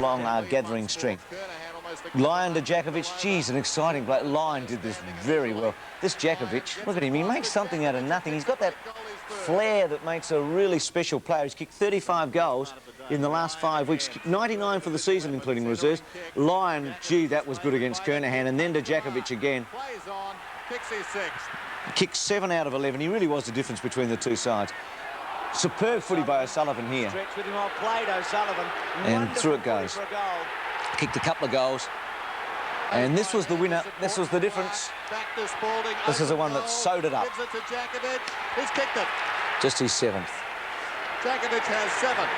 long gathering strength. Lyon to Jakovich, geez, an exciting play. Lyon did this very well. This Jakovich, look at him, he makes something out of nothing. He's got that flair that makes a really special player. He's kicked 35 goals in the last 5 weeks, 99 for the season, including reserves. Lyon, gee, that was good against Kernahan, and then to Jakovich again. Kicked 7 out of 11. He really was the difference between the two sides. Superb footy by O'Sullivan here. And through it goes. Kicked a couple of goals. And this was the winner. This was the difference. This is the one that sewed it up. He's kicked it. Just his 7th. Jakovich has 7.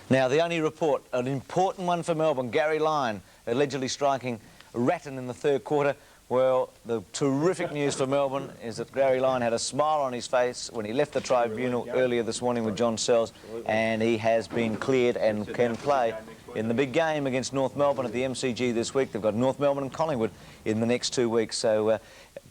Now, the only report, an important one for Melbourne, Garry Lyon, allegedly striking Ratton in the 3rd quarter. Well, the terrific news for Melbourne is that Garry Lyon had a smile on his face when he left the tribunal earlier this morning with John Sells, and he has been cleared and can play in the big game against North Melbourne at the MCG this week. They've got North Melbourne and Collingwood in the next 2 weeks, so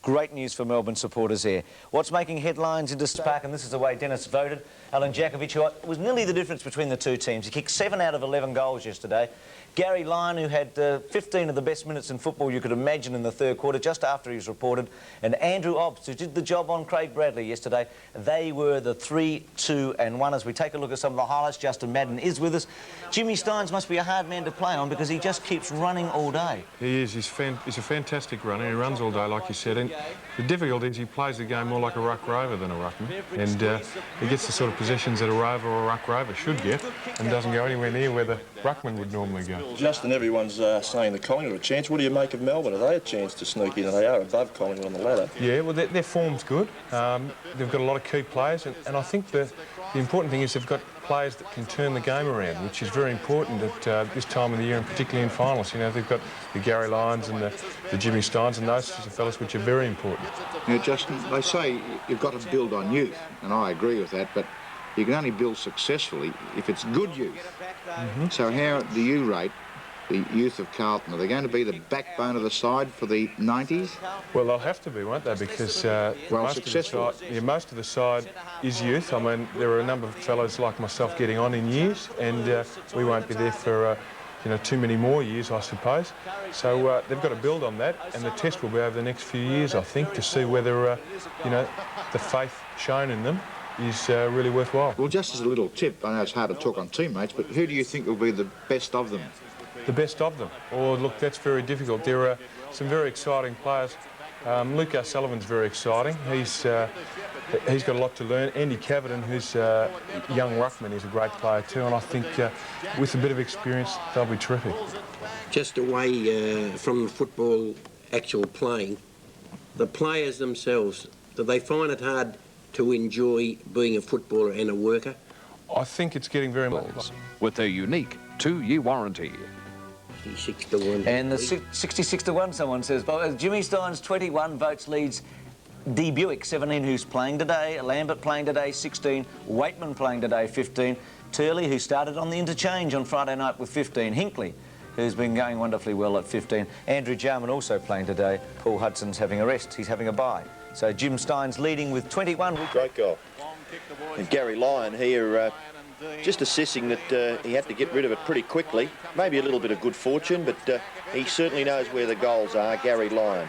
great news for Melbourne supporters there. What's making headlines in this park, and this is the way Dennis voted, Alan Jakovich, who was nearly the difference between the two teams. He kicked 7 out of 11 goals yesterday. Garry Lyon, who had 15 of the best minutes in football you could imagine in the 3rd quarter, just after he was reported, and Andrew Obbs, who did the job on Craig Bradley yesterday. They were the 3, 2 and 1. As we take a look at some of the highlights, Justin Madden is with us. Jimmy Stynes must be a hard man to play on because he just keeps running all day. He is. He's a fantastic runner. He runs all day, like you said. And the difficulty is he plays the game more like a ruck rover than a ruckman. And he gets the sort of possessions that a rover or a ruck rover should get and doesn't go anywhere near where the ruckman would normally go. Justin, everyone's saying the Collingwood a chance. What do you make of Melbourne? Are they a chance to sneak in? They are above Collingwood on the ladder. Yeah, well, their form's good. They've got a lot of key players, and I think the important thing is they've got players that can turn the game around, which is very important at this time of the year, and particularly in finals. You know, they've got the Garry Lyons and the Jimmy Stynes and those sorts of fellas, which are very important. You know, Justin, they say you've got to build on youth, and I agree with that, but you can only build successfully if it's good youth. So how do you rate the youth of Carlton? Are they going to be the backbone of the side for the 90s? Well, they'll have to be, won't they? Because most of the side is youth. I mean, there are a number of fellows like myself getting on in years, and we won't be there for you know, too many more years, I suppose. So they've got to build on that, and the test will be over the next few years, I think, to see whether you know, the faith shown in them is really worthwhile. Well, just as a little tip, I know it's hard to talk on teammates, but who do you think will be the best of them? The best of them? Oh, look, that's very difficult. There are some very exciting players. Luke O'Sullivan's very exciting. He's got a lot to learn. Andy Cavidan, who's a young ruckman, is a great player too, and I think with a bit of experience, they'll be terrific. Just away from the football actual playing, the players themselves, do they find it hard to enjoy being a footballer and a worker? I think it's getting very much. With their unique 2-year warranty. 66 to 1. And the 66 to 1, someone says. But Jimmy Stynes, 21 votes, leads D. Buick, 17, who's playing today. Lambert playing today, 16. Waitman playing today, 15. Turley, who started on the interchange on Friday night with 15. Hinkley, who's been going wonderfully well at 15. Andrew Jarman also playing today. Paul Hudson's having a rest. He's having a bye. So Jim Stynes leading with 21. Great goal. And Garry Lyon here just assessing that he had to get rid of it pretty quickly. Maybe a little bit of good fortune, but he certainly knows where the goals are, Garry Lyon.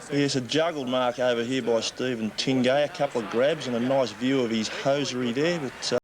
Here's a juggled mark over here by Stephen Tingay. A couple of grabs and a nice view of his hosiery there, but